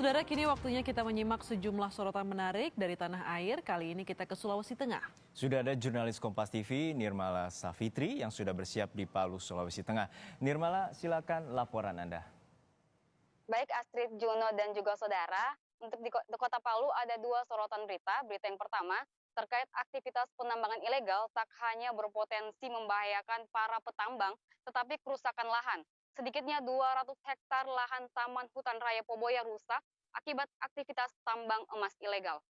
Saudara, kini waktunya kita menyimak sejumlah sorotan menarik dari tanah air. Kali ini kita ke Sulawesi Tengah. Sudah ada jurnalis Kompas TV, Nirmala Safitri, yang sudah bersiap di Palu, Sulawesi Tengah. Nirmala, silakan laporan Anda. Baik Astrid, Juno, dan juga saudara, untuk di Kota Palu ada dua sorotan berita. Berita yang pertama, terkait aktivitas penambangan ilegal tak hanya berpotensi membahayakan para petambang, tetapi kerusakan lahan. Sedikitnya 200 hektar lahan Taman Hutan Raya Poboya rusak akibat aktivitas tambang emas ilegal.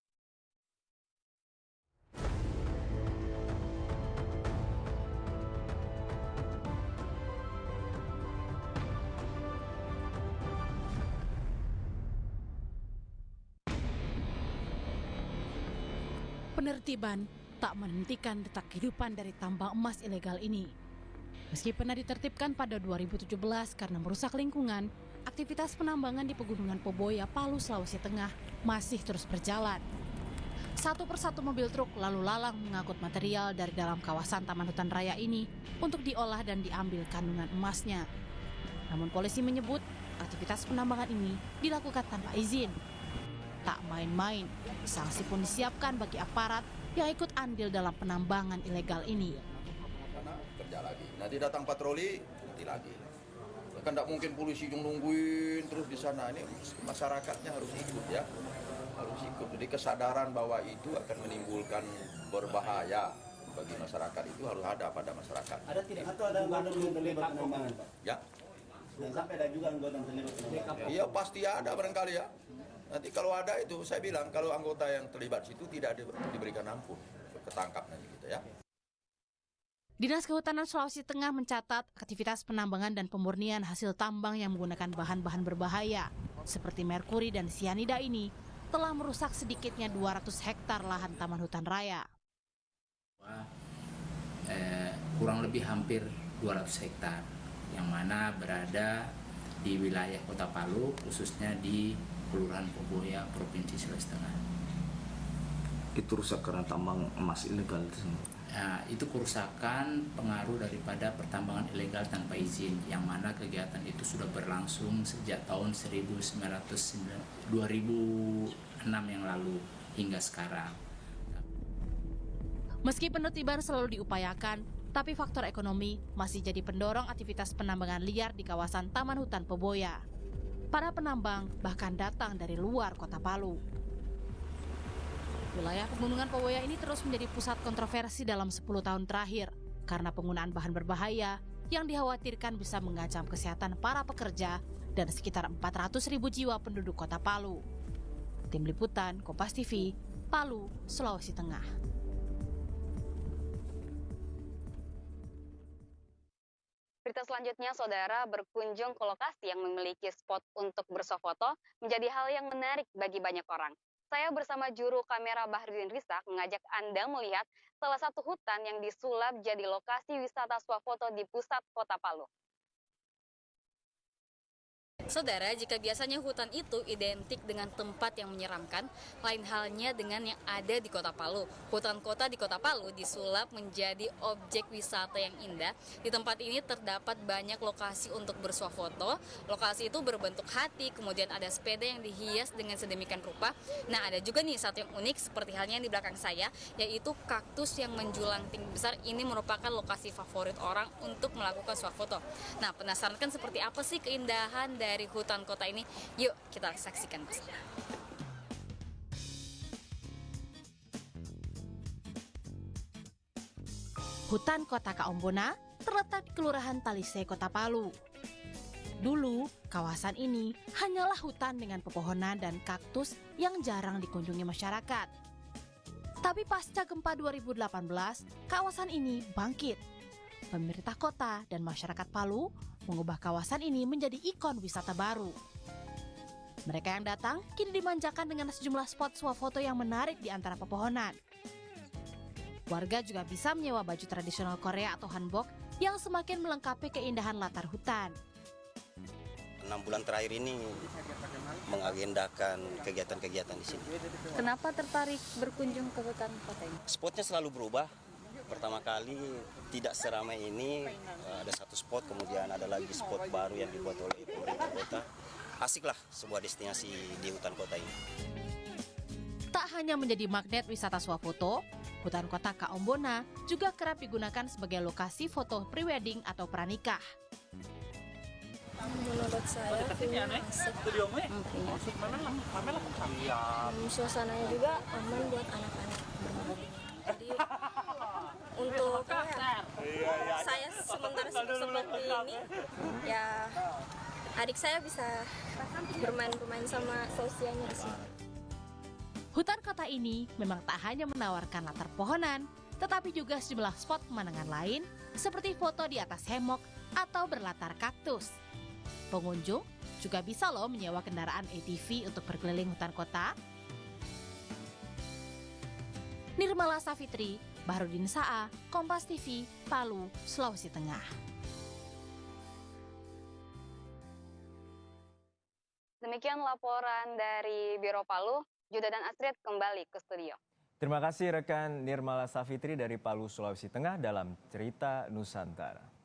Penertiban tak menghentikan detak kehidupan dari tambang emas ilegal ini. Meski pernah ditertibkan pada 2017 karena merusak lingkungan, aktivitas penambangan di Pegunungan Poboya, Palu, Sulawesi Tengah masih terus berjalan. Satu persatu mobil truk lalu lalang mengangkut material dari dalam kawasan Taman Hutan Raya ini untuk diolah dan diambil kandungan emasnya. Namun polisi menyebut aktivitas penambangan ini dilakukan tanpa izin. Tak main-main, sanksi pun disiapkan bagi aparat yang ikut andil dalam penambangan ilegal ini. Kerja lagi, nanti datang patroli, nanti lagi. Kan tidak mungkin polisi yang nungguin terus di sana. Ini masyarakatnya harus ikut ya, harus ikut. Jadi kesadaran bahwa itu akan menimbulkan berbahaya bagi masyarakat itu harus ada pada masyarakat. Ada tidak? Atau ada anggota yang terlibat penambangan, Pak? Ya. Dan sampai ada juga anggota yang terlibat penambangan. Iya pasti ada barangkali ya. Nanti kalau ada itu saya bilang kalau anggota yang terlibat situ tidak diberikan ampun, ketangkap nanti gitu ya. Dinas Kehutanan Sulawesi Tengah mencatat aktivitas penambangan dan pemurnian hasil tambang yang menggunakan bahan-bahan berbahaya seperti merkuri dan sianida ini telah merusak sedikitnya 200 hektar lahan Taman Hutan Raya. Kurang lebih hampir 200 hektar yang mana berada di wilayah Kota Palu, khususnya di Kelurahan Poboya, Provinsi Sulawesi Tengah. Itu rusak karena tambang emas ilegal itu? Nah, itu kerusakan pengaruh daripada pertambangan ilegal tanpa izin, yang mana kegiatan itu sudah berlangsung sejak tahun 2006 yang lalu hingga sekarang. Meski penertiban selalu diupayakan, tapi faktor ekonomi masih jadi pendorong aktivitas penambangan liar di kawasan Taman Hutan Poboya. Para penambang bahkan datang dari luar Kota Palu. Wilayah Pegunungan Poboya ini terus menjadi pusat kontroversi dalam 10 tahun terakhir karena penggunaan bahan berbahaya yang dikhawatirkan bisa mengancam kesehatan para pekerja dan sekitar 400.000 jiwa penduduk Kota Palu. Tim Liputan Kompas TV, Palu, Sulawesi Tengah. Berita selanjutnya, saudara, berkunjung ke lokasi yang memiliki spot untuk bersuah foto menjadi hal yang menarik bagi banyak orang. Saya bersama juru kamera Bahrudin Rizak mengajak Anda melihat salah satu hutan yang disulap jadi lokasi wisata swafoto di pusat Kota Palu. Saudara, jika biasanya hutan itu identik dengan tempat yang menyeramkan, lain halnya dengan yang ada di Kota Palu. Hutan kota di Kota Palu disulap menjadi objek wisata yang indah. Di tempat ini terdapat banyak lokasi untuk bersuah foto. Lokasi itu berbentuk hati, kemudian ada sepeda yang dihias dengan sedemikian rupa. Nah, ada juga nih satu yang unik seperti halnya yang di belakang saya, yaitu kaktus yang menjulang tinggi besar. Ini merupakan lokasi favorit orang untuk melakukan suah foto. Nah, penasaran kan seperti apa sih keindahan dari hutan kota ini? Yuk kita saksikan bersama. Hutan Kota Kaombona terletak di Kelurahan Talise, Kota Palu. Dulu, kawasan ini hanyalah hutan dengan pepohonan dan kaktus yang jarang dikunjungi masyarakat. Tapi pasca gempa 2018, kawasan ini bangkit. Pemerintah kota dan masyarakat Palu mengubah kawasan ini menjadi ikon wisata baru. Mereka yang datang kini dimanjakan dengan sejumlah spot swafoto yang menarik di antara pepohonan. Warga juga bisa menyewa baju tradisional Korea atau hanbok yang semakin melengkapi keindahan latar hutan. 6 bulan terakhir ini mengagendakan kegiatan-kegiatan di sini. Kenapa tertarik berkunjung ke hutan kota ini? Spotnya selalu berubah. Pertama kali tidak seramai ini, ada satu spot, kemudian ada lagi spot baru yang dibuat oleh pemerintah kota. asik lah sebuah destinasi di hutan kota ini. Tak hanya menjadi magnet wisata swafoto, hutan kota Kaombona juga kerap digunakan sebagai lokasi foto prewedding atau pranikah. Menurut saya punya asik. Suasananya juga aman buat anak-anak bermain. Jadi untuk saya sementara seperti ini, ya adik saya bisa bermain-bermain sama seusianya di sini. Hutan kota ini memang tak hanya menawarkan latar pohonan, tetapi juga sejumlah spot pemandangan lain seperti foto di atas hemok atau berlatar kaktus. Pengunjung juga bisa loh menyewa kendaraan ATV untuk berkeliling hutan kota. Nirmala Savitri, Bahrudin Saa, Kompas TV, Palu, Sulawesi Tengah. Demikian laporan dari Biro Palu. Juda dan Astrid kembali ke studio. Terima kasih rekan Nirmala Savitri dari Palu, Sulawesi Tengah dalam Cerita Nusantara.